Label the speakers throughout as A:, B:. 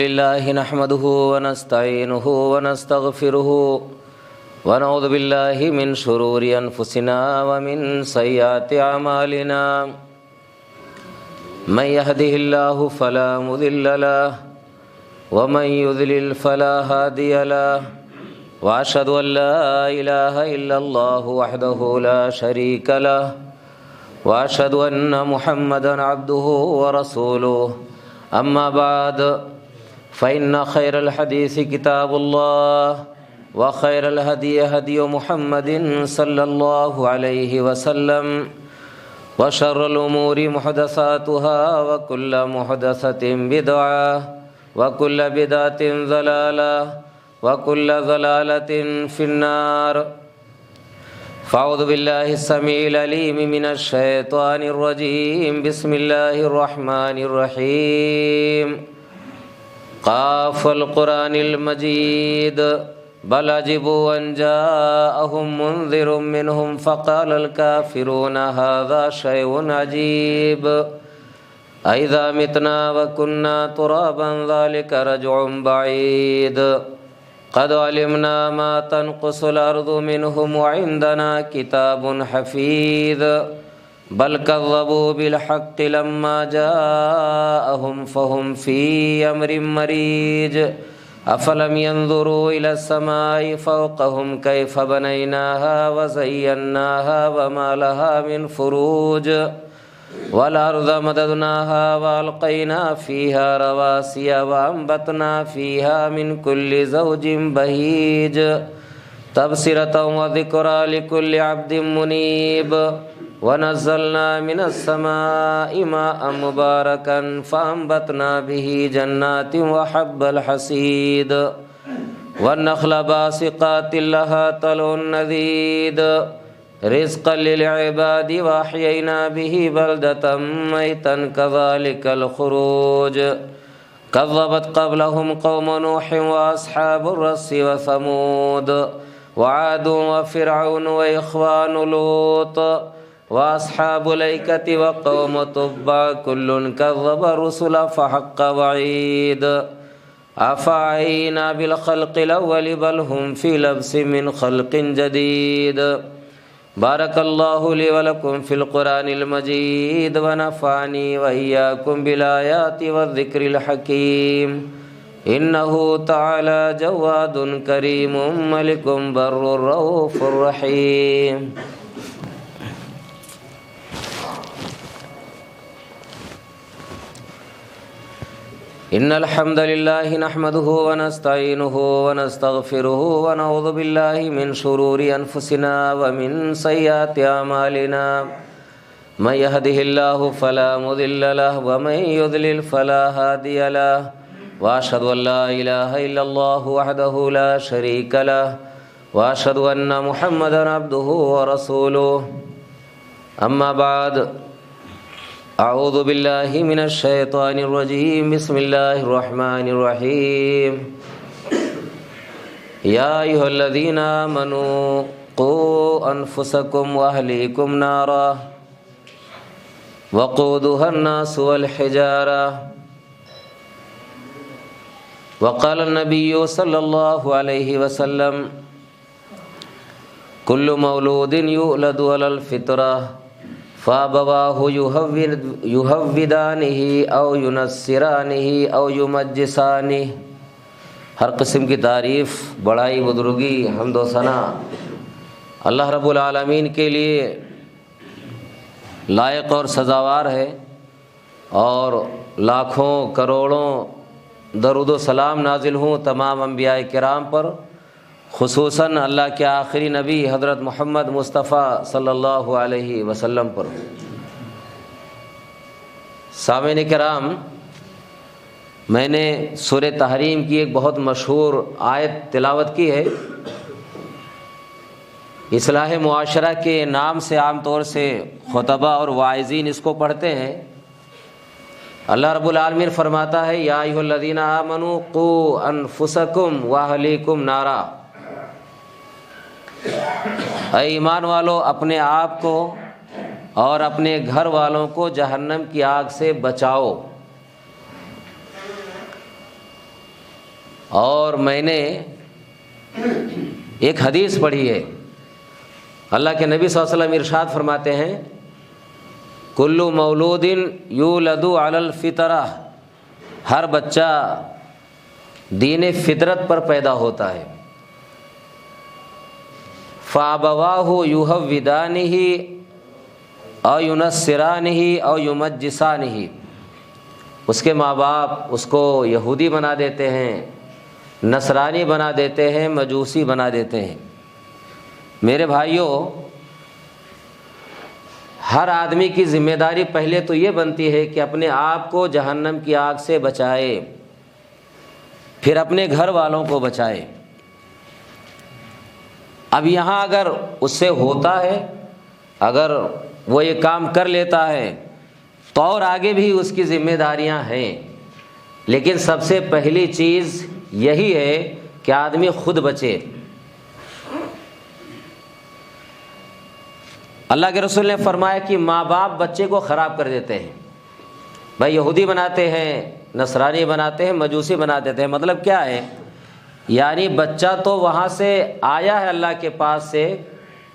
A: لله نحمده ونستعينه ونستغفره ونعوذ بالله من شرور أنفسنا ومن سيئات أعمالنا من يهده الله فلا مضل له ومن يضلل فلا هادي له وأشهد أن لا إله إلا الله وحده لا شريك له وأشهد أن محمدا عبده ورسوله أما بعد فإن خير الحديث كتاب الله وخير الهدي هدي محمد صلى الله عليه وسلم وشر الأمور محدثاتها وكل محدثة بدعة وكل بدعة ضلالة وكل ضلالة في النار فأعوذ بالله السميع العليم من الشيطان الرجيم بسم الله الرحمن الرحيم قاف القرآن المجيد بل عجبوا أن جاءهم منذر منهم فقال الكافرون هذا شيء عجيب أإذا متنا وكنا ترابا ذلك رجع بعيد قد علمنا ما تنقص الأرض منهم وعندنا كتاب حفيظ بل كذبوا بالحق لما جاءهم فهم في أمر مريج أفلم ينظروا إلى السماء فوقهم كيف بنيناها وزيناها وما لها من فروج والأرض مددناها وألقينا فيها رواسي وأنبتنا فيها من كل زوج بهيج تبصرة وذكرى لكل عبد منيب ونزلنا من السماء ماء مباركا فأنبتنا به جنات وحب الحصيد والنخل باسقات لها طلع نضيد رزقا للعباد وأحيينا به بلدة ميتا كذلك الخروج كذبت قبلهم قوم نوح وأصحاب الرس وثمود وعاد وفرعون وإخوان لوط وأصحاب الأيكة وقوم تبع كل كذب الرسل فحق وعيد أفعينا بالخلق الأول بل هم في لبس من خلق جديد بارك الله لي ولكم في القرآن المجيد ونفعني وإياكم بالآيات والذكر الحكيم إنه تعالى جواد كريم ملك بر رؤوف رحيم إن الحمد لله نحمده ونستعينه ونستغفره ونعوذ بالله من شرور أنفسنا ومن سيئات أعمالنا من يهده الله فلا مضل له ومن يضلل فلا هادي له وأشهد أن لا إله إلا الله وحده لا شريك له وأشهد أن محمدا عبده ورسوله أما بعد أعوذ بالله من الشيطان الرجيم بسم الله الرحمن الرحيم يا أيها الذين آمنوا قوا أنفسكم وأهليكم نارا وقودها الناس والحجارة وقال النبي صلى الله عليه وسلم كل مولود يولد على الفطرة فابواه یہودانہ او ینصرانہ او یمجسانہ۔ ہر قسم کی تعریف، بڑائی، بزرگی، حمد و ثنا اللہ رب العالمین کے لیے لائق اور سزاوار ہے، اور لاکھوں کروڑوں درود و سلام نازل ہوں تمام انبیاء کرام پر، خصوصاً اللہ کے آخری نبی حضرت محمد مصطفیٰ صلی اللہ علیہ وسلم پر۔ سامعین کرام، میں نے سورہ تحریم کی ایک بہت مشہور آیت تلاوت کی ہے۔ اصلاح معاشرہ کے نام سے عام طور سے خطبہ اور واعظین اس کو پڑھتے ہیں۔ اللہ رب العالمین فرماتا ہے یا ایھا الذین آمنوا قوا انفسکم واہلیکم نارا، اے ایمان والو اپنے آپ کو اور اپنے گھر والوں کو جہنم کی آگ سے بچاؤ۔ اور میں نے ایک حدیث پڑھی ہے، اللہ کے نبی صلی اللہ علیہ وسلم ارشاد فرماتے ہیں کل مولود یولد علی الفطرہ، ہر بچہ دین فطرت پر پیدا ہوتا ہے، فابواہ یہودانہ او ینصرانہ او یمجسانہ، اس کے ماں باپ اس کو یہودی بنا دیتے ہیں، نصرانی بنا دیتے ہیں، مجوسی بنا دیتے ہیں۔ میرے بھائیوں، ہر آدمی کی ذمہ داری پہلے تو یہ بنتی ہے کہ اپنے آپ کو جہنم کی آگ سے بچائے، پھر اپنے گھر والوں کو بچائے۔ اب یہاں اگر اس سے ہوتا ہے، اگر وہ یہ کام کر لیتا ہے تو اور آگے بھی اس کی ذمہ داریاں ہیں، لیکن سب سے پہلی چیز یہی ہے کہ آدمی خود بچے۔ اللہ کے رسول نے فرمایا کہ ماں باپ بچے کو خراب کر دیتے ہیں، بھائی یہودی بناتے ہیں، نصرانی بناتے ہیں، مجوسی بنا دیتے ہیں۔ مطلب کیا ہے؟ یعنی بچہ تو وہاں سے آیا ہے اللہ کے پاس سے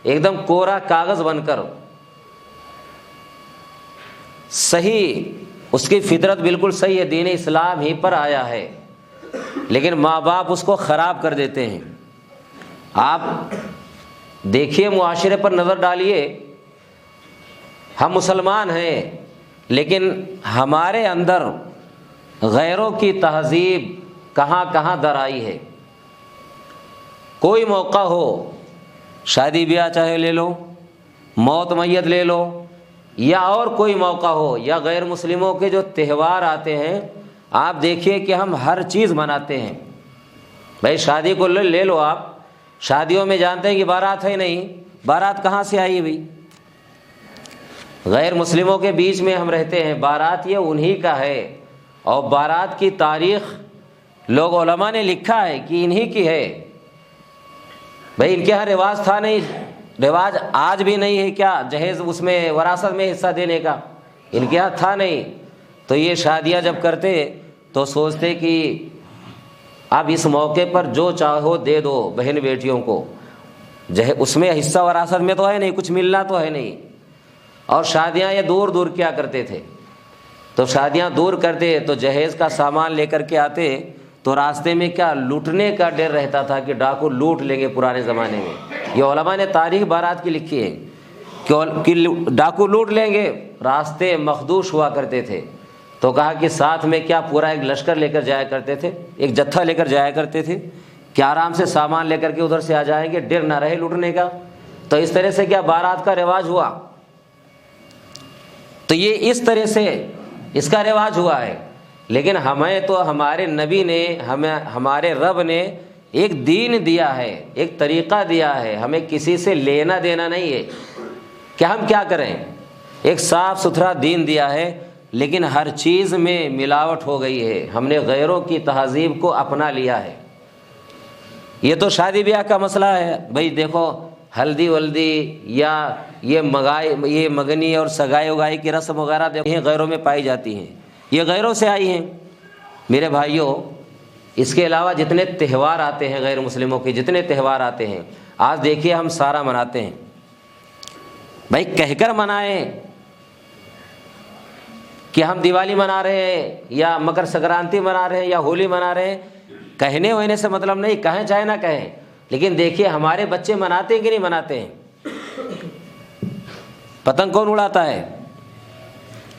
A: ایک دم کوڑا کاغذ بن کر، صحیح، اس کی فطرت بالکل صحیح ہے، دین اسلام ہی پر آیا ہے، لیکن ماں باپ اس کو خراب کر دیتے ہیں۔ آپ دیکھیے، معاشرے پر نظر ڈالیے، ہم مسلمان ہیں لیکن ہمارے اندر غیروں کی تہذیب کہاں کہاں در آئی ہے۔ کوئی موقع ہو، شادی بیاہ چاہے لے لو، موت میت لے لو، یا اور کوئی موقع ہو، یا غیر مسلموں کے جو تہوار آتے ہیں، آپ دیکھیے کہ ہم ہر چیز مناتے ہیں۔ بھائی شادی کو لے لو، آپ شادیوں میں جانتے ہیں کہ بارات ہے نہیں، بارات کہاں سے آئی ہوئی؟ غیر مسلموں کے بیچ میں ہم رہتے ہیں، بارات یہ انہی کا ہے، اور بارات کی تاریخ لوگ علماء نے لکھا ہے کہ انہی کی ہے۔ بھائی ان کے یہاں رواج تھا نہیں، رواج آج بھی نہیں ہے کیا جہیز اس میں وراثت میں حصہ دینے کا؟ ان کے یہاں تھا نہیں، تو یہ شادیاں جب کرتے تو سوچتے کہ اب اس موقع پر جو چاہو دے دو بہن بیٹیوں کو، اس میں حصہ وراثت میں تو ہے نہیں، کچھ ملنا تو ہے نہیں۔ اور شادیاں یہ دور دور کیا کرتے تھے، تو شادیاں دور کرتے تو جہیز کا سامان لے کر کے آتے تو راستے میں کیا لوٹنے کا ڈر رہتا تھا کہ ڈاکو لوٹ لیں گے۔ پرانے زمانے میں یہ علماء نے تاریخ بارات کی لکھی ہے کہ ڈاکو لوٹ لیں گے، راستے مخدوش ہوا کرتے تھے، تو کہا کہ ساتھ میں کیا پورا ایک لشکر لے کر جایا کرتے تھے، ایک جتھا لے کر جایا کرتے تھے کہ آرام سے سامان لے کر کے ادھر سے آ جائیں گے، ڈر نہ رہے لوٹنے کا۔ تو اس طرح سے کیا بارات کا رواج ہوا، تو یہ اس طرح سے اس کا رواج ہوا ہے۔ لیکن ہمیں تو ہمارے نبی نے، ہمارے رب نے ایک دین دیا ہے، ایک طریقہ دیا ہے، ہمیں کسی سے لینا دینا نہیں ہے کہ ہم کیا کریں۔ ایک صاف ستھرا دین دیا ہے، لیکن ہر چیز میں ملاوٹ ہو گئی ہے، ہم نے غیروں کی تہذیب کو اپنا لیا ہے۔ یہ تو شادی بیاہ کا مسئلہ ہے، بھائی دیکھو ہلدی ولدی یا یہ مگنی اور سگائی وگائی کی رسم وغیرہ دیکھیں غیروں میں پائی جاتی ہیں، یہ غیروں سے آئی ہیں۔ میرے بھائیوں، اس کے علاوہ جتنے تہوار آتے ہیں غیر مسلموں کے، جتنے تہوار آتے ہیں، آج دیکھیے ہم سارا مناتے ہیں، بھائی کہہ کر منائیں کہ ہم دیوالی منا رہے ہیں یا مکر سنکرانتی منا رہے ہیں یا ہولی منا رہے ہیں، کہنے ہونے سے مطلب نہیں، کہیں چاہے نہ کہیں، لیکن دیکھیے ہمارے بچے مناتے ہیں کہ نہیں مناتے ہیں۔ پتنگ کون اڑاتا ہے؟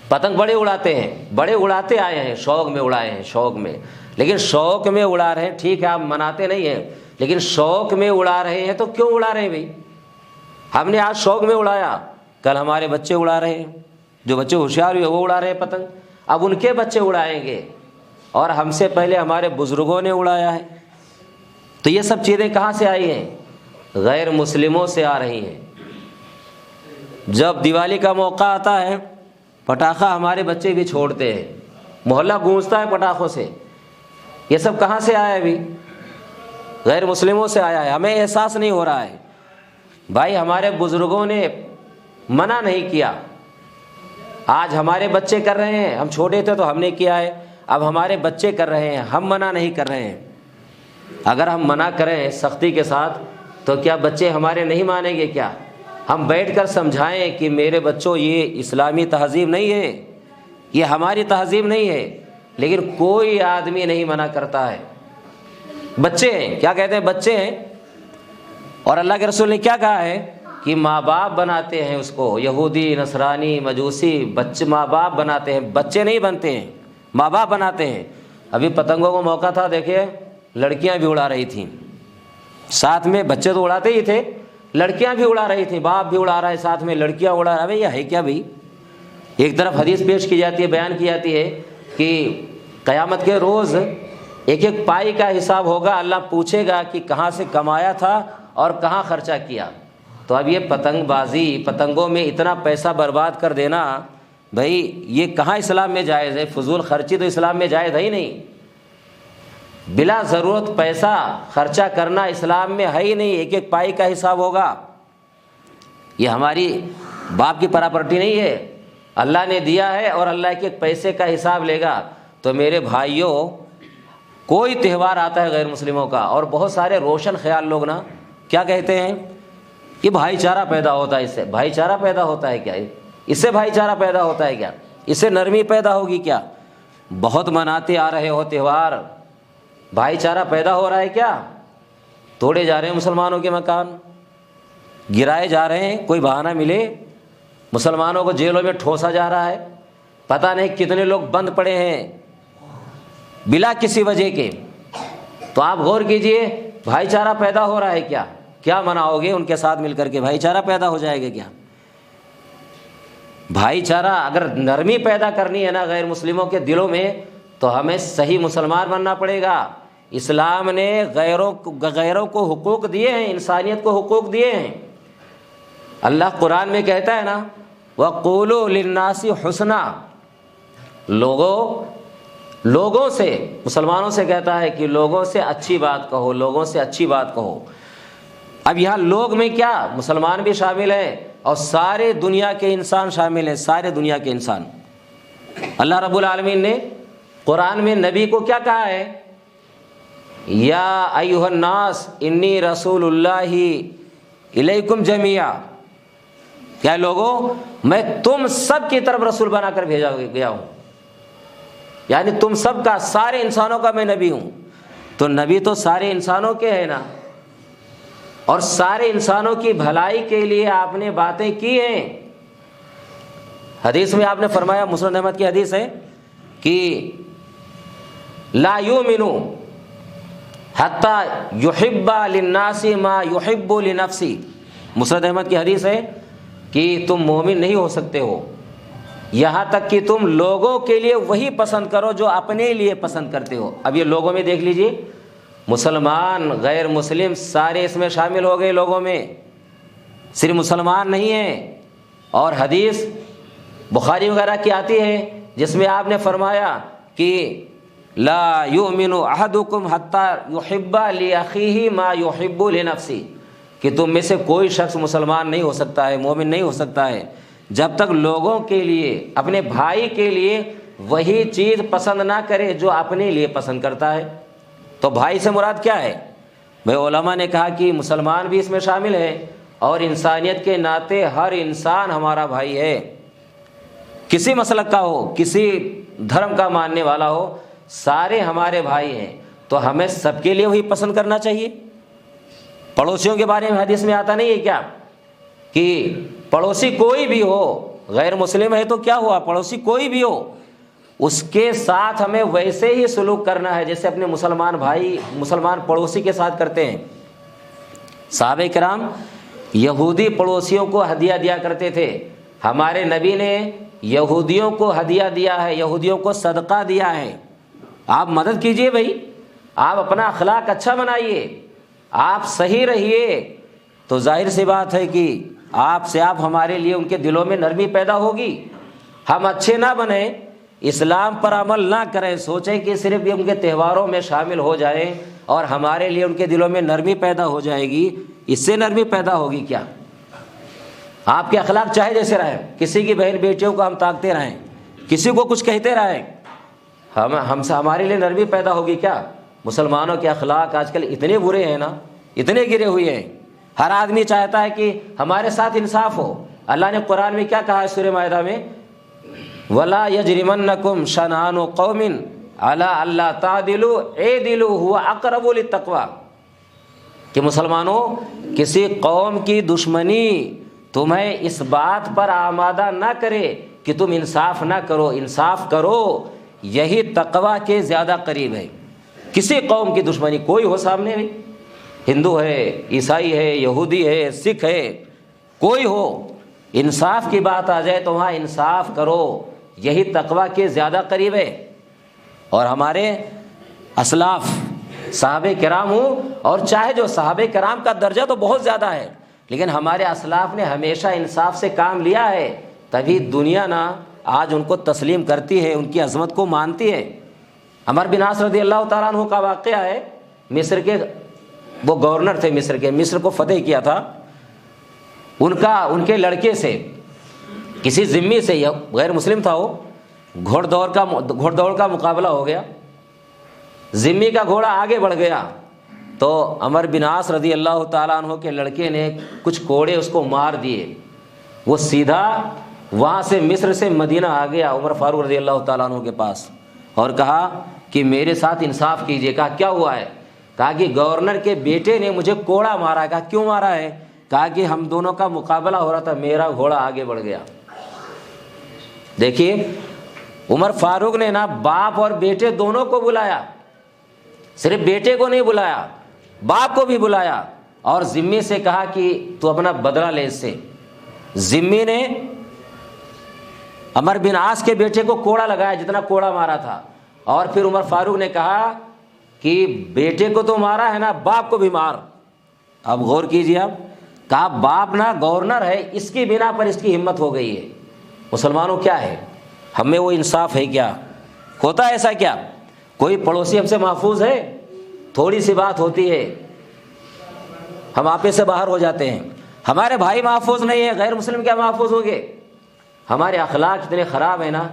A: پتنگ بڑے اڑاتے ہیں، بڑے اڑاتے آئے ہیں، شوق میں اڑائے ہیں، شوق میں، لیکن شوق میں اڑا رہے ہیں، ٹھیک ہے آپ مناتے نہیں ہیں، لیکن شوق میں اڑا رہے ہیں تو کیوں اڑا رہے ہیں بھائی؟ ہم نے آج شوق میں اڑایا، کل ہمارے بچے اڑا رہے ہیں، جو بچے ہوشیار ہوئے وہ اڑا رہے ہیں پتنگ، اب ان کے بچے اڑائیں گے، اور ہم سے پہلے ہمارے بزرگوں نے اڑایا ہے۔ تو یہ سب چیزیں کہاں سے آئی ہیں؟ غیر مسلموں سے آ رہی ہیں۔ جب دیوالی کا موقع آتا ہے، پٹاخہ ہمارے بچے بھی چھوڑتے ہیں، محلہ گونجتا ہے پٹاخوں سے، یہ سب کہاں سے آیا ہے ابھی؟ غیر مسلموں سے آیا ہے، ہمیں احساس نہیں ہو رہا ہے۔ بھائی ہمارے بزرگوں نے منع نہیں کیا، آج ہمارے بچے کر رہے ہیں، ہم چھوٹے تھے تو ہم نے کیا ہے، اب ہمارے بچے کر رہے ہیں، ہم منع نہیں کر رہے ہیں۔ اگر ہم منع کریں سختی کے ساتھ تو کیا بچے ہمارے نہیں مانیں گے کیا؟ ہم بیٹھ کر سمجھائیں کہ میرے بچوں یہ اسلامی تہذیب نہیں ہے، یہ ہماری تہذیب نہیں ہے، لیکن کوئی آدمی نہیں منع کرتا ہے۔ بچے ہیں، کیا کہتے ہیں؟ بچے ہیں۔ اور اللہ کے رسول نے کیا کہا ہے کہ ماں باپ بناتے ہیں اس کو، یہودی، نصرانی، مجوسی، بچے ماں باپ بناتے ہیں، بچے نہیں بنتے ہیں، ماں باپ بناتے ہیں۔ ابھی پتنگوں کو موقع تھا، دیکھیے لڑکیاں بھی اڑا رہی تھیں، ساتھ میں بچے تو اڑاتے ہی تھے، لڑکیاں بھی اڑا رہی تھیں، باپ بھی اڑا رہا ہے، ساتھ میں لڑکیاں اڑا رہا ہے۔ یہ ہے کیا بھائی؟ ایک طرف حدیث پیش کی جاتی ہے، بیان کی جاتی ہے کہ قیامت کے روز ایک ایک پائی کا حساب ہوگا، اللہ پوچھے گا کہ کہاں سے کمایا تھا اور کہاں خرچہ کیا۔ تو اب یہ پتنگ بازی، پتنگوں میں اتنا پیسہ برباد کر دینا، بھائی یہ کہاں اسلام میں جائز ہے؟ فضول خرچی تو اسلام میں جائز ہے ہی نہیں۔ بلا ضرورت پیسہ خرچہ کرنا اسلام میں ہے ہی نہیں، ایک ایک پائی کا حساب ہوگا۔ یہ ہماری باپ کی پراپرٹی نہیں ہے، اللہ نے دیا ہے اور اللہ کے ایک پیسے کا حساب لے گا۔ تو میرے بھائیوں، کوئی تہوار آتا ہے غیر مسلموں کا، اور بہت سارے روشن خیال لوگ نا کیا کہتے ہیں کہ بھائی چارہ پیدا ہوتا ہے، اس سے بھائی چارہ پیدا ہوتا ہے کیا؟ اس سے بھائی چارہ پیدا ہوتا ہے کیا؟ اس سے نرمی پیدا ہوگی کیا؟ بہت مناتے آ رہے ہو تہوار، بھائی چارہ پیدا ہو رہا ہے کیا؟ توڑے جا رہے ہیں مسلمانوں کے مکان، گرائے جا رہے ہیں، کوئی بہانہ ملے مسلمانوں کو جیلوں میں ٹھوسا جا رہا ہے، پتہ نہیں کتنے لوگ بند پڑے ہیں بلا کسی وجہ کے۔ تو آپ غور کیجئے، بھائی چارہ پیدا ہو رہا ہے کیا؟ کیا مناؤ گے ان کے ساتھ مل کر کے؟ بھائی چارہ پیدا ہو جائے گا کیا؟ بھائی چارہ اگر نرمی پیدا کرنی ہے نا غیر مسلموں کے دلوں میں، تو ہمیں صحیح مسلمان بننا پڑے گا۔ اسلام نے غیروں کو حقوق دیے ہیں، انسانیت کو حقوق دیے ہیں۔ اللہ قرآن میں کہتا ہے نا، وَقُولُوا لِلنَّاسِ حُسْنًا، لوگوں سے، مسلمانوں سے کہتا ہے کہ لوگوں سے اچھی بات کہو، لوگوں سے اچھی بات کہو۔ اب یہاں لوگ میں کیا مسلمان بھی شامل ہے اور سارے دنیا کے انسان شامل ہیں، سارے دنیا کے انسان۔ اللہ رب العالمین نے قرآن میں نبی کو کیا کہا ہے؟ یا ایھا الناس انی رسول اللہ الیکم جمیعا، کیا لوگوں میں تم سب کی طرف رسول بنا کر بھیجا گیا ہوں، یعنی تم سب کا، سارے انسانوں کا میں نبی ہوں۔ تو نبی تو سارے انسانوں کے ہیں نا، اور سارے انسانوں کی بھلائی کے لیے آپ نے باتیں کی ہیں۔ حدیث میں آپ نے فرمایا، مسند احمد کی حدیث ہے کہ لا یؤمن حتی یحب للناس ما یحب لنفسی، مسند احمد کی حدیث ہے کہ تم مومن نہیں ہو سکتے ہو یہاں تک کہ تم لوگوں کے لیے وہی پسند کرو جو اپنے لیے پسند کرتے ہو۔ اب یہ لوگوں میں دیکھ لیجئے، مسلمان غیر مسلم سارے اس میں شامل ہو گئے لوگوں میں، صرف مسلمان نہیں ہیں۔ اور حدیث بخاری وغیرہ کی آتی ہے جس میں آپ نے فرمایا کہ لا یؤمن احدکم حتی یحب لاخیہ ما یحب لنفسہ، کہ تم میں سے کوئی شخص مسلمان نہیں ہو سکتا ہے، مومن نہیں ہو سکتا ہے جب تک لوگوں کے لیے، اپنے بھائی کے لیے وہی چیز پسند نہ کرے جو اپنے لیے پسند کرتا ہے۔ تو بھائی سے مراد کیا ہے؟ بھائی علماء نے کہا کہ مسلمان بھی اس میں شامل ہے، اور انسانیت کے ناطے ہر انسان ہمارا بھائی ہے، کسی مسلک کا ہو، کسی دھرم کا ماننے والا ہو، سارے ہمارے بھائی ہیں۔ تو ہمیں سب کے لیے وہی پسند کرنا چاہیے۔ پڑوسیوں کے بارے میں حدیث میں آتا نہیں ہے کیا کہ پڑوسی کوئی بھی ہو، غیر مسلم ہے تو کیا ہوا، پڑوسی کوئی بھی ہو، اس کے ساتھ ہمیں ویسے ہی سلوک کرنا ہے جیسے اپنے مسلمان بھائی، مسلمان پڑوسی کے ساتھ کرتے ہیں۔ صحابہ کرام یہودی پڑوسیوں کو ہدیہ دیا کرتے تھے، ہمارے نبی نے یہودیوں کو ہدیہ دیا ہے، یہودیوں کو صدقہ دیا ہے۔ آپ مدد کیجئے بھائی، آپ اپنا اخلاق اچھا بنائیے، آپ صحیح رہیے، تو ظاہر سی بات ہے کہ آپ سے آپ ہمارے لیے ان کے دلوں میں نرمی پیدا ہوگی۔ ہم اچھے نہ بنیں، اسلام پر عمل نہ کریں، سوچیں کہ صرف یہ ان کے تہواروں میں شامل ہو جائیں اور ہمارے لیے ان کے دلوں میں نرمی پیدا ہو جائے گی، اس سے نرمی پیدا ہوگی کیا؟ آپ کے اخلاق چاہے جیسے رہیں، کسی کی بہن بیٹیوں کو ہم تاکتے رہیں، کسی کو کچھ کہتے رہیں، ہمارے لیے نرمی پیدا ہوگی کیا؟ مسلمانوں کے اخلاق آج کل اتنے برے ہیں نا، اتنے گرے ہوئے ہیں، ہر آدمی چاہتا ہے کہ ہمارے ساتھ انصاف ہو۔ اللہ نے قرآن میں کیا کہا ہے سورہ مائدہ میں؟ وَلَا يَجْرِمَنَّكُمْ شَنَآنُ قَوْمٍ عَلَىٰ أَلَّا تَعْدِلُوا اعْدِلُوا هُوَ أَقْرَبُ لِلتَّقْوَىٰ، کہ مسلمانوں کسی قوم کی دشمنی تمہیں اس بات پر آمادہ نہ کرے کہ تم انصاف نہ کرو، انصاف کرو، یہی تقویٰ کے زیادہ قریب ہے۔ کسی قوم کی دشمنی کوئی ہو سامنے بھی، ہندو ہے، عیسائی ہے، یہودی ہے، سکھ ہے، کوئی ہو، انصاف کی بات آ جائے تو وہاں انصاف کرو، یہی تقویٰ کے زیادہ قریب ہے۔ اور ہمارے اسلاف صحابہ کرام ہوں، اور چاہے جو صحابہ کرام کا درجہ تو بہت زیادہ ہے، لیکن ہمارے اسلاف نے ہمیشہ انصاف سے کام لیا ہے، تبھی دنیا نا آج ان کو تسلیم کرتی ہے، ان کی عظمت کو مانتی ہے۔ عمرو بن عاص رضی اللہ تعالیٰ عنہ کا واقعہ ہے، مصر کے وہ گورنر تھے، مصر کو فتح کیا تھا، ان کے لڑکے سے کسی ذمی سے، غیر مسلم تھا وہ، گھوڑ دوڑ کا مقابلہ ہو گیا، ذمی کا گھوڑا آگے بڑھ گیا تو عمرو بن عاص رضی اللہ تعالیٰ عنہ کے لڑکے نے کچھ کوڑے اس کو مار دیے، وہ سیدھا وہاں سے مصر سے مدینہ آ گیا عمر فاروق رضی اللہ تعالیٰ عنہ کے پاس اور کہا کہ میرے ساتھ انصاف کیجیے۔ کہا کیا ہوا ہے؟ کہا کہ گورنر کے بیٹے نے مجھے کوڑا مارا۔ کہا کیوں مارا ہے؟ کہا کہ ہم دونوں کا مقابلہ ہو رہا تھا، میرا گھوڑا آگے بڑھ گیا۔ دیکھیے عمر فاروق نے نا باپ اور بیٹے دونوں کو بلایا، صرف بیٹے کو نہیں بلایا، باپ کو بھی بلایا، اور ذمی سے کہا کہ تو اپنا بدلہ لے اس سے۔ ذمی نے عمرو بن عاص کے بیٹے کو کوڑا لگایا جتنا کوڑا مارا تھا، اور پھر عمر فاروق نے کہا کہ بیٹے کو تو مارا ہے نا، باپ کو بھی مار۔ اب غور کیجیے، آپ کہا باپ نا گورنر ہے، اس کی بنا پر اس کی ہمت ہو گئی ہے۔ مسلمانوں کیا ہے، ہم میں وہ انصاف ہے کیا؟ ہوتا ہے ایسا کیا؟ کوئی پڑوسی ہم سے محفوظ ہے؟ تھوڑی سی بات ہوتی ہے ہم آپے سے باہر ہو جاتے ہیں۔ ہمارے بھائی محفوظ نہیں ہے، غیر مسلم کیا محفوظ ہوں گے؟ ہمارے اخلاق اتنے خراب ہیں نا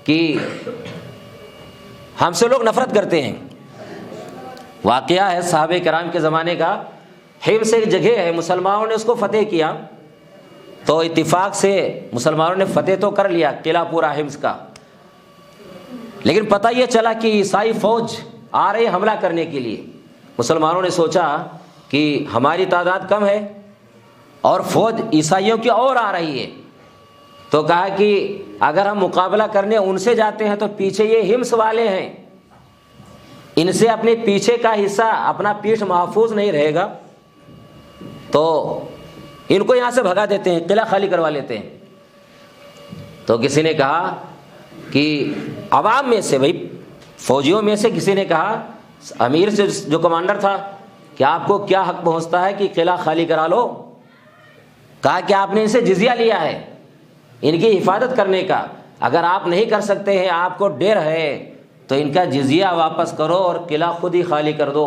A: کہ ہم سے لوگ نفرت کرتے ہیں۔ واقعہ ہے صحابہ کرام کے زمانے کا، حمص ایک جگہ ہے، مسلمانوں نے اس کو فتح کیا تو اتفاق سے مسلمانوں نے فتح تو کر لیا قلعہ پورا حمص کا، لیکن پتہ یہ چلا کہ عیسائی فوج آ رہی حملہ کرنے کے لیے۔ مسلمانوں نے سوچا کہ ہماری تعداد کم ہے اور فوج عیسائیوں کی اور آ رہی ہے، تو کہا کہ اگر ہم مقابلہ کرنے ان سے جاتے ہیں تو پیچھے یہ حمص والے ہیں، ان سے اپنے پیچھے کا حصہ، اپنا پیٹھ محفوظ نہیں رہے گا، تو ان کو یہاں سے بھگا دیتے ہیں، قلعہ خالی کروا لیتے ہیں۔ تو کسی نے کہا کہ عوام میں سے، بھائی فوجیوں میں سے کسی نے کہا، امیر سے جو کمانڈر تھا، کہ آپ کو کیا حق پہنچتا ہے کہ قلعہ خالی کرا لو؟ کہا کہ آپ نے ان سے جزیہ لیا ہے ان کی حفاظت کرنے کا، اگر آپ نہیں کر سکتے ہیں، آپ کو ڈر ہے، تو ان کا جزیہ واپس کرو اور قلعہ خود ہی خالی کر دو،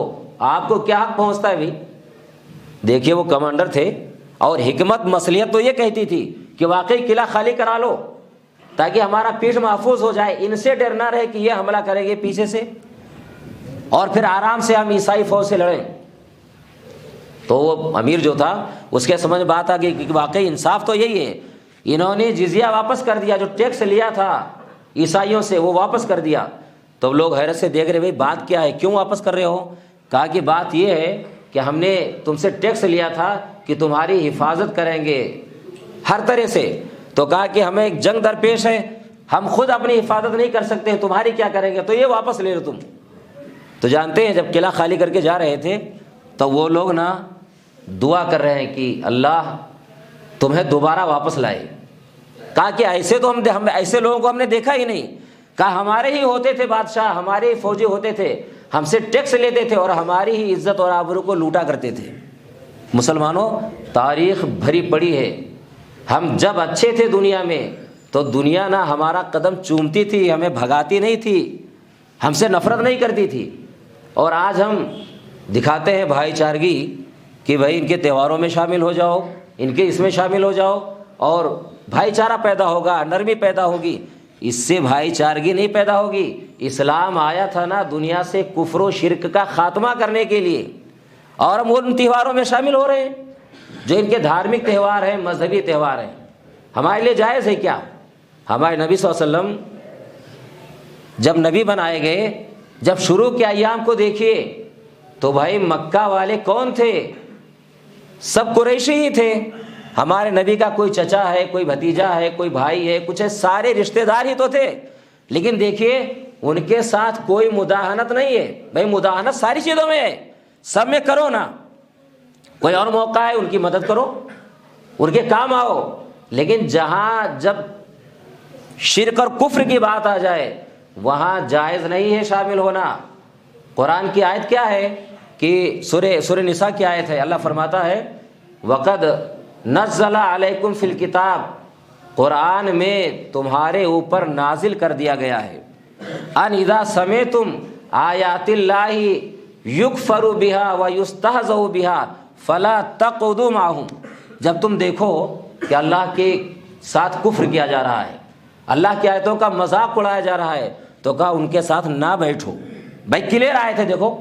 A: آپ کو کیا حق پہنچتا ہے بھی؟ دیکھیے وہ کمانڈر تھے، اور حکمت مصلحت تو یہ کہتی تھی کہ واقعی قلعہ خالی کرا لو تاکہ ہمارا پیٹھ محفوظ ہو جائے، ان سے ڈر نہ رہے کہ یہ حملہ کریں گے پیچھے سے، اور پھر آرام سے ہم عیسائی فوج سے لڑیں۔ تو وہ امیر جو تھا اس کے سمجھ بات آ گئی کہ واقعی انصاف تو یہی ہے، انہوں نے جزیہ واپس کر دیا، جو ٹیکس لیا تھا عیسائیوں سے وہ واپس کر دیا۔ تو لوگ حیرت سے دیکھ رہے، بھائی بات کیا ہے، کیوں واپس کر رہے ہو؟ کہا کہ بات یہ ہے کہ ہم نے تم سے ٹیکس لیا تھا کہ تمہاری حفاظت کریں گے ہر طرح سے، تو کہا کہ ہمیں ایک جنگ درپیش ہے، ہم خود اپنی حفاظت نہیں کر سکتے ہیں، تمہاری کیا کریں گے، تو یہ واپس لے لو تم۔ تو جانتے ہیں جب قلعہ خالی کر کے جا رہے تھے تو وہ لوگ نا دعا کر رہے ہیں کہ اللہ تمہیں دوبارہ واپس لائے۔ کہا کہ ایسے تو ہم ایسے لوگوں کو ہم نے دیکھا ہی نہیں۔ کہا ہمارے ہی ہوتے تھے بادشاہ، ہمارے ہی فوجی ہوتے تھے، ہم سے ٹیکس لیتے تھے اور ہماری ہی عزت اور آبرو کو لوٹا کرتے تھے۔ مسلمانوں تاریخ بھری پڑی ہے، ہم جب اچھے تھے دنیا میں تو دنیا نہ ہمارا قدم چومتی تھی، ہمیں بھگاتی نہیں تھی، ہم سے نفرت نہیں کرتی تھی، اور آج ہم دکھاتے ہیں بھائی چارگی کہ بھائی ان کے تہواروں میں شامل ہو جاؤ، ان کے اس میں شامل ہو جاؤ اور بھائی چارہ پیدا ہوگا، نرمی پیدا ہوگی۔ اس سے بھائی چارگی نہیں پیدا ہوگی۔ اسلام آیا تھا نا دنیا سے کفر و شرک کا خاتمہ کرنے کے لیے، اور ہم ان تہواروں میں شامل ہو رہے ہیں جو ان کے دھارمک تہوار ہیں، مذہبی تہوار ہیں۔ ہمارے لیے جائز ہے کیا؟ ہمارے نبی صلی اللہ علیہ وسلم جب نبی بنائے گئے، جب شروع کے ایام کو دیکھیے تو بھائی مکہ والے کون تھے؟ سب قریشی ہی تھے۔ ہمارے نبی کا کوئی چچا ہے، کوئی بھتیجا ہے، کوئی بھائی ہے، کچھ ہے، سارے رشتہ دار ہی تو تھے۔ لیکن دیکھیے ان کے ساتھ کوئی مداہنت نہیں ہے۔ بھائی مداہنت ساری چیزوں میں ہے، سب میں کرو نا، کوئی اور موقع ہے ان کی مدد کرو، ان کے کام آؤ، لیکن جہاں جب شرک اور کفر کی بات آ جائے وہاں جائز نہیں ہے شامل ہونا۔ قرآن کی آیت کیا ہے کہ سورہ نساء کی آیت ہے، اللہ فرماتا ہے وَقَدْ نَزَّلَ عَلَيْكُمْ فِي الْكِتَابِ، قرآن میں تمہارے اوپر نازل کر دیا گیا ہے، ان اذا سمعتم آیات اللہ یکفر بہا ویستہزأ بہا فلا تقعدوا معہم، جب تم دیکھو کہ اللہ کے ساتھ کفر کیا جا رہا ہے، اللہ کی آیتوں کا مذاق اڑایا جا رہا ہے، تو کہا ان کے ساتھ نہ بیٹھو۔ بھائی کلیئر آئے تھے دیکھو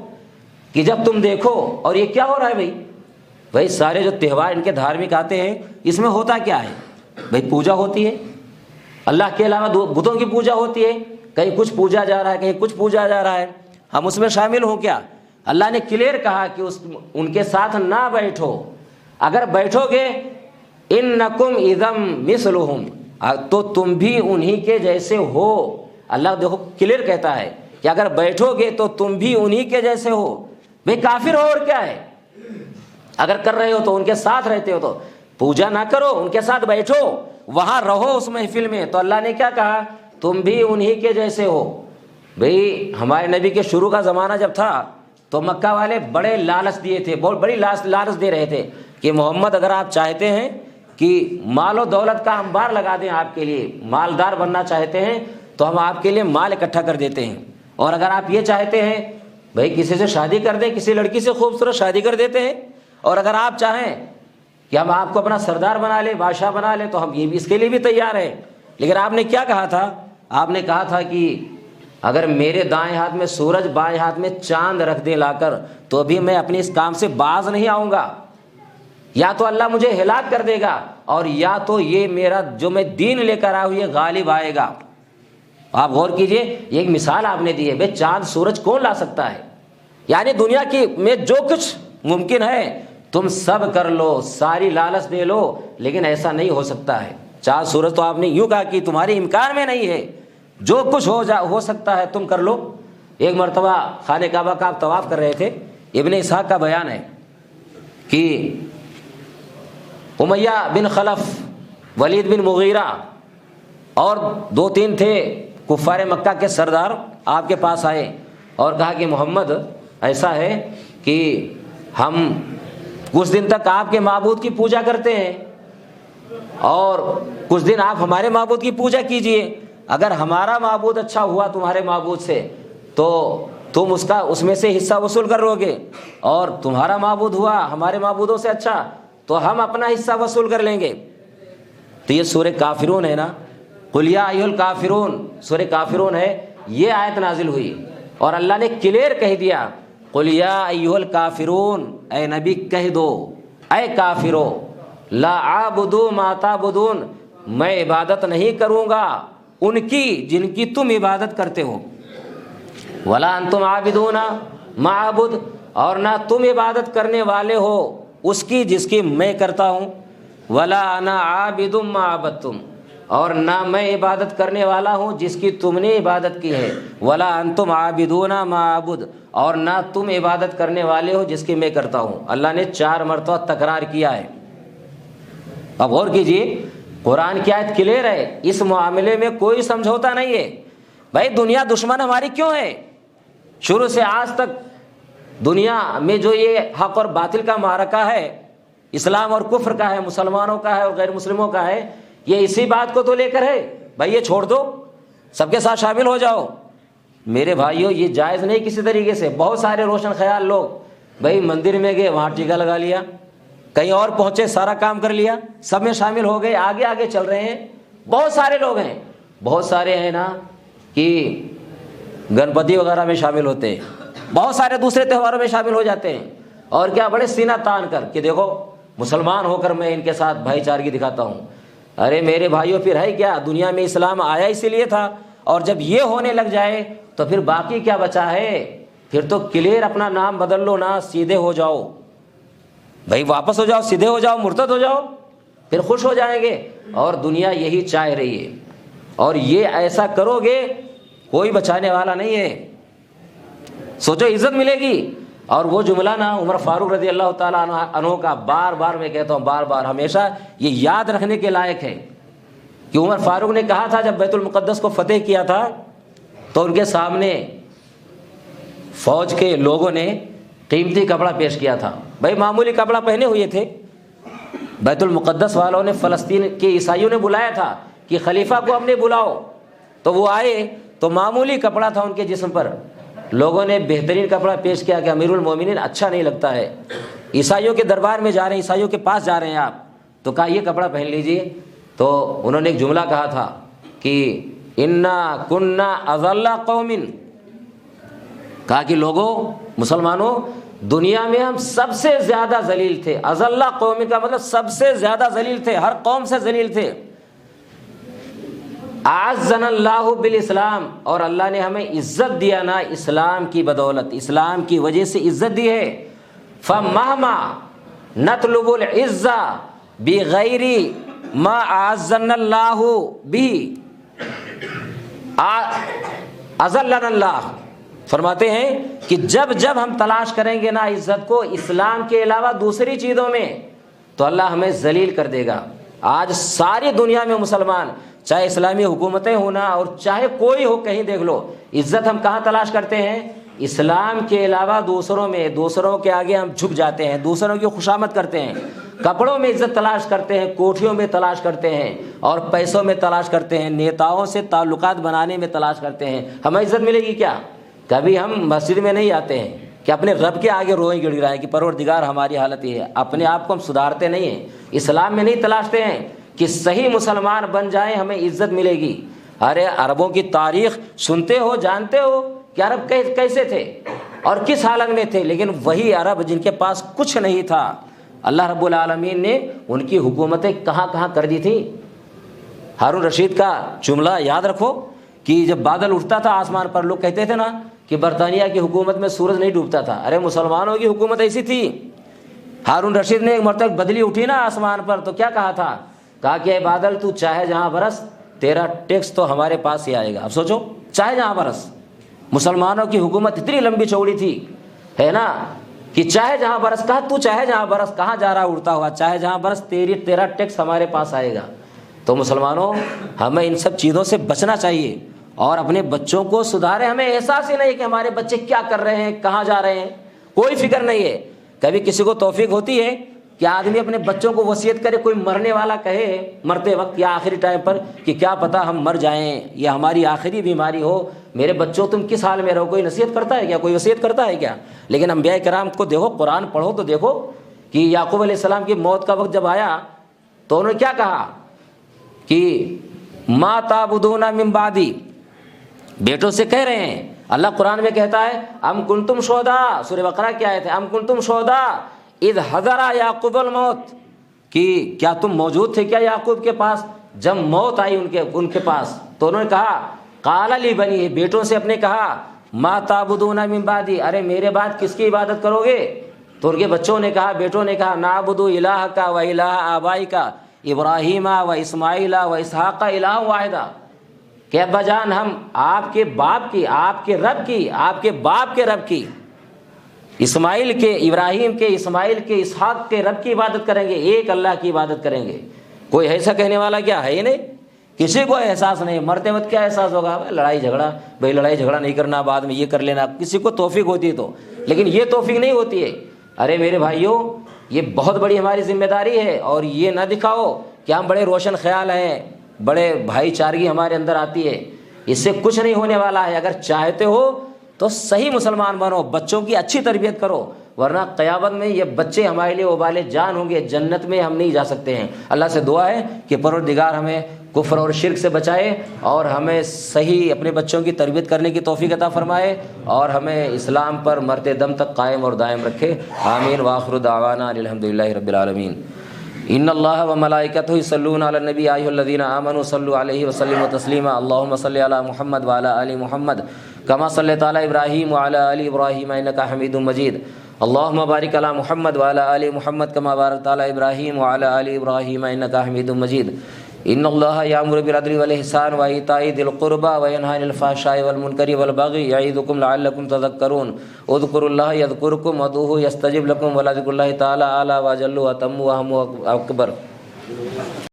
A: کہ جب تم دیکھو، اور یہ کیا ہو رہا ہے بھائی سارے جو تہوار ان کے دھارمک آتے ہیں اس میں ہوتا کیا ہے؟ بھائی پوجا ہوتی ہے، اللہ کے علاوہ بتوں کی پوجا ہوتی ہے، کہیں کچھ پوجا جا رہا ہے، کہیں کچھ پوجا جا رہا ہے، ہم اس میں شامل ہوں کیا؟ اللہ نے کلیئر کہا کہ ان کے ساتھ نہ بیٹھو، اگر بیٹھو گے انکم اذم مثلہم، تو تم بھی انہی کے جیسے ہو۔ اللہ دیکھو کلیئر کہتا ہے کہ اگر بیٹھو گے تو تم بھی انہی کے جیسے ہو۔ بھئی کافر ہو اور کیا ہے؟ اگر کر رہے ہو تو ان کے ساتھ رہتے ہو، تو پوجا نہ کرو، ان کے ساتھ بیٹھو، وہاں رہو اس محفل میں۔ تو اللہ نے کیا کہا؟ تم بھی انہی کے جیسے ہو۔ بھئی ہمارے نبی کے شروع کا زمانہ جب تھا تو مکہ والے بڑے لالچ دیے تھے، بہت بڑی لالچ دے رہے تھے کہ محمد اگر آپ چاہتے ہیں کہ مال و دولت کا انبار لگا دیں، آپ کے لیے مالدار بننا چاہتے ہیں تو ہم آپ کے لیے مال اکٹھا کر دیتے ہیں، اور اگر آپ یہ چاہتے ہیں بھائی کسی سے شادی کر دیں، کسی لڑکی سے خوبصورت شادی کر دیتے ہیں، اور اگر آپ چاہیں کہ ہم آپ کو اپنا سردار بنا لیں، بادشاہ بنا لیں، تو ہم یہ بھی اس کے لیے بھی تیار ہیں۔ لیکن آپ نے کیا کہا تھا؟ آپ نے کہا تھا کہ اگر میرے دائیں ہاتھ میں سورج، بائیں ہاتھ میں چاند رکھ دیں لا کر، تو بھی میں اپنے اس کام سے باز نہیں آؤں گا، یا تو اللہ مجھے ہلاک کر دے گا، اور یا تو یہ میرا جو میں دین لے کر آیا ہوں یہ غالب آئے گا۔ آپ غور کیجئے، یہ ایک مثال آپ نے دی ہے۔ بھئی چاند سورج کون لا سکتا ہے؟ یعنی دنیا کی میں جو کچھ ممکن ہے تم سب کر لو، ساری لالچ دے لو، لیکن ایسا نہیں ہو سکتا ہے۔ چاند سورج تو آپ نے یوں کہا کہ تمہارے امکان میں نہیں ہے، جو کچھ ہو سکتا ہے تم کر لو۔ ایک مرتبہ خانہ کعبہ کا آپ طواف کر رہے تھے، ابن اسحاق کا بیان ہے کہ امیہ بن خلف، ولید بن مغیرہ اور 2-3 تھے کفار مکہ کے سردار آپ کے پاس آئے اور کہا کہ محمد ایسا ہے کہ ہم کچھ دن تک آپ کے معبود کی پوجا کرتے ہیں اور کچھ دن آپ ہمارے معبود کی پوجا کیجئے، اگر ہمارا معبود اچھا ہوا تمہارے معبود سے تو تم اس میں سے حصہ وصول کر لو گے، اور تمہارا معبود ہوا ہمارے معبودوں سے اچھا تو ہم اپنا حصہ وصول کر لیں گے۔ تو یہ سورہ کافرون ہے نا، قل یا ایھا الکافرون، سورہ کافرون ہے، یہ آیت نازل ہوئی اور اللہ نے کلیئر کہہ دیا قل یا ایھا الکافرون، اے نبی کہہ دو اے کافرو، لا اعبد ما تعبدون، میں عبادت نہیں کروں گا ان کی جن کی تم عبادت کرتے ہو، ولا انتم عابدون ما اعبد، اور نہ تم عبادت کرنے والے ہو اس کی جس کی میں کرتا ہوں، ولا انا عابد ما عبدتم، اور نہ میں عبادت کرنے والا ہوں جس کی تم نے عبادت کی ہے، ولا انتم عابدون ما اعبد، اور نہ تم عبادت کرنے والے ہو جس کی میں کرتا ہوں۔ اللہ نے 4 مرتبہ تکرار کیا ہے۔ اب غور کیجئے، قرآن کی آیت کلیئر ہے، اس معاملے میں کوئی سمجھوتا نہیں ہے۔ بھائی دنیا دشمن ہماری کیوں ہے؟ شروع سے آج تک دنیا میں جو یہ حق اور باطل کا معرکہ ہے، اسلام اور کفر کا ہے، مسلمانوں کا ہے اور غیر مسلموں کا ہے، یہ اسی بات کو تو لے کر ہے، بھائی یہ چھوڑ دو، سب کے ساتھ شامل ہو جاؤ۔ میرے بھائیوں یہ جائز نہیں کسی طریقے سے۔ بہت سارے روشن خیال لوگ بھائی مندر میں گئے وہاں ٹیکا لگا لیا، کہیں اور پہنچے سارا کام کر لیا، سب میں شامل ہو گئے، آگے آگے چل رہے ہیں۔ بہت سارے لوگ ہیں، بہت سارے ہیں نا کہ گنپتی وغیرہ میں شامل ہوتے ہیں، بہت سارے دوسرے تہواروں میں شامل ہو جاتے ہیں، اور کیا بڑے سینہ تان کر کہ دیکھو مسلمان ہو کر میں ان کے ساتھ بھائی چارگی دکھاتا ہوں۔ ارے میرے بھائیوں، پھر ہے کیا؟ دنیا میں اسلام آیا اسی لیے تھا، اور جب یہ ہونے لگ جائے تو پھر باقی کیا بچا ہے؟ پھر تو کلیئر اپنا نام بدل لو نا، سیدھے ہو جاؤ بھائی، واپس ہو جاؤ، سیدھے ہو جاؤ، مرتد ہو جاؤ، پھر خوش ہو جائیں گے۔ اور دنیا یہی چاہ رہی ہے، اور یہ ایسا کرو گے کوئی بچانے والا نہیں ہے۔ سوچو عزت ملے گی۔ اور وہ جملہ نا عمر فاروق رضی اللہ تعالیٰ عنہ کا بار بار میں کہتا ہوں، بار بار ہمیشہ یہ یاد رکھنے کے لائق ہے کہ عمر فاروق نے کہا تھا جب بیت المقدس کو فتح کیا تھا تو ان کے سامنے فوج کے لوگوں نے قیمتی کپڑا پیش کیا تھا۔ بھائی معمولی کپڑا پہنے ہوئے تھے، بیت المقدس والوں نے فلسطین کے عیسائیوں نے بلایا تھا کہ خلیفہ کو اپنے بلاؤ، تو وہ آئے تو معمولی کپڑا تھا ان کے جسم پر، لوگوں نے بہترین کپڑا پیش کیا کہ امیر المومنین اچھا نہیں لگتا ہے، عیسائیوں کے دربار میں جا رہے ہیں، عیسائیوں کے پاس جا رہے ہیں آپ، تو کہا یہ کپڑا پہن لیجئے۔ تو انہوں نے ایک جملہ کہا تھا کہ انا کننا اذل قوم، کہا کہ لوگوں، مسلمانوں، دنیا میں ہم سب سے زیادہ ذلیل تھے۔ اذل قوم کا مطلب سب سے زیادہ ذلیل تھے، ہر قوم سے ذلیل تھے۔ اعزنا اللہ بالاسلام، اور اللہ نے ہمیں عزت دیا نا اسلام کی بدولت، اسلام کی وجہ سے عزت دی ہے۔ فمہما نطلب العزہ بغیر ما اعزنا اللہ بھی اذلنا اللہ، فرماتے ہیں کہ جب جب ہم تلاش کریں گے نا عزت کو اسلام کے علاوہ دوسری چیزوں میں، تو اللہ ہمیں ذلیل کر دے گا۔ آج ساری دنیا میں مسلمان، چاہے اسلامی حکومتیں ہونا اور چاہے کوئی ہو، کہیں دیکھ لو، عزت ہم کہاں تلاش کرتے ہیں؟ اسلام کے علاوہ دوسروں میں، دوسروں کے آگے ہم جھک جاتے ہیں، دوسروں کی خوشامد کرتے ہیں، کپڑوں میں عزت تلاش کرتے ہیں، کوٹھیوں میں تلاش کرتے ہیں، اور پیسوں میں تلاش کرتے ہیں، نیتاؤں سے تعلقات بنانے میں تلاش کرتے ہیں۔ ہمیں عزت ملے گی کیا؟ کبھی ہم مسجد میں نہیں آتے ہیں کہ اپنے رب کے آگے روئیں گڑ گڑائیں کہ پروردگار ہماری حالت یہ ہے، اپنے آپ کو ہم سدھارتے نہیں ہیں، اسلام میں نہیں تلاشتے ہیں کہ صحیح مسلمان بن جائیں ہمیں عزت ملے گی۔ ارے عربوں کی تاریخ سنتے ہو، جانتے ہو کہ عرب کیسے تھے اور کس حالت میں تھے، لیکن وہی عرب جن کے پاس کچھ نہیں تھا، اللہ رب العالمین نے ان کی حکومتیں کہاں کہاں کر دی تھی۔ ہارون رشید کا جملہ یاد رکھو کہ جب بادل اٹھتا تھا آسمان پر، لوگ کہتے تھے نا کہ برطانیہ کی حکومت میں سورج نہیں ڈوبتا تھا، ارے مسلمانوں کی حکومت ایسی تھی۔ ہارون رشید نے ایک مرتبہ بدلی اٹھی نا آسمان پر تو کیا کہا تھا؟ کہا کہ اے بادل تو چاہے جہاں برس، تیرا ٹیکس تو ہمارے پاس ہی آئے گا۔ اب سوچو، چاہے جہاں برس، مسلمانوں کی حکومت اتنی لمبی چوڑی تھی ہے نا کہ چاہے جہاں برس، کہا تو چاہے جہاں برس، کہاں جا رہا اڑتا ہوا، چاہے جہاں برس تیرا ٹیکس ہمارے پاس آئے گا۔ تو مسلمانوں، ہمیں ان سب چیزوں سے بچنا چاہیے اور اپنے بچوں کو سدھاریں۔ ہمیں احساس ہی نہیں کہ ہمارے بچے کیا کر رہے ہیں، کہاں جا رہے ہیں، کوئی فکر نہیں ہے۔ کبھی کسی کو توفیق ہوتی ہے کہ آدمی اپنے بچوں کو وصیت کرے، کوئی مرنے والا کہے مرتے وقت یا آخری ٹائم پر کہ کیا پتہ ہم مر جائیں یا ہماری آخری بیماری ہو، میرے بچوں تم کس حال میں رہو، کوئی نصیحت کرتا ہے کیا؟ کوئی وصیت کرتا ہے کیا؟ لیکن انبیاء کرام کو دیکھو، قرآن پڑھو تو دیکھو کہ یعقوب علیہ السلام کی موت کا وقت جب آیا تو انہوں نے کیا کہا کہ ما تعبدون من بعدی، بیٹوں سے کہہ رہے ہیں۔ اللہ قرآن میں کہتا ہے ام کنتم شہداء، سورہ بقرہ کی آیت ہے، ام کنتم شہداء اذ حضر یعقوب الموت، کہ کیا تم موجود تھے کیا یعقوب کے پاس جب موت آئی ان کے پاس؟ تو انہوں نے کہا قال لی بنی، بیٹوں سے اپنے کہا ما تعبدون من بعدی، ارے میرے بعد کس کی عبادت کرو گے؟ تو ان کے بچوں نے کہا، بیٹوں نے کہا نعبد الہک و الہ آبائک ابراہیم و اسماعیل و اسحاق الہ واحدہ، کہ ابا جان ہم آپ کے باپ کی، آپ کے رب کی، آپ کے باپ کے رب کی، اسماعیل کے، ابراہیم کے، اسماعیل کے، اسحاق کے رب کی عبادت کریں گے، ایک اللہ کی عبادت کریں گے۔ کوئی ایسا کہنے والا کیا ہے ہی نہیں، کسی کو احساس نہیں۔ مرتے وقت کیا احساس ہوگا؟ لڑائی جھگڑا، بھائی لڑائی جھگڑا نہیں کرنا، بعد میں یہ کر لینا، کسی کو توفیق ہوتی ہے تو، لیکن یہ توفیق نہیں ہوتی ہے۔ ارے میرے بھائیوں، یہ بہت بڑی ہماری ذمہ داری ہے، اور یہ نہ دکھاؤ کہ ہم بڑے روشن خیال ہیں، بڑے بھائی چارگی ہمارے اندر آتی ہے، اس سے کچھ نہیں ہونے والا ہے۔ اگر چاہتے ہو تو صحیح مسلمان بنو، بچوں کی اچھی تربیت کرو، ورنہ قیامت میں یہ بچے ہمارے لیے وبال جان ہوں گے، جنت میں ہم نہیں جا سکتے ہیں۔ اللہ سے دعا ہے کہ پروردگار ہمیں کفر اور شرک سے بچائے، اور ہمیں صحیح اپنے بچوں کی تربیت کرنے کی توفیق عطا فرمائے، اور ہمیں اسلام پر مرتے دم تک قائم اور دائم رکھے۔ آمین۔ وآخر دعوانا الحمدللہ رب العالمین۔ ان اللہ و ملائکتہ یصلون علی النبی یا ایھا الذین آمنوا صلوا علیہ وسلموا تسلیما اللہم صل علی محمد وعلی آل محمد کما صلیت علی ابراہیم وعلی آل ابراہیم انک حمید مجید اللہم بارک علی محمد وعلی آل محمد کما بارکت علی ابراہیم وعلی آل ابراہیم انک حمید مجید۔ ان اللہ یامر بالعدل والاحسان وایتاء ذی القربى وینہی عن الفحشاء والمنکر والبغی یعظکم لعلکم تذکرون اذکروا اللہ یذکرکم ودعوہ یستجب لکم ولذکر اللہ تعالی اعلی واجل واتم واہم اکبر۔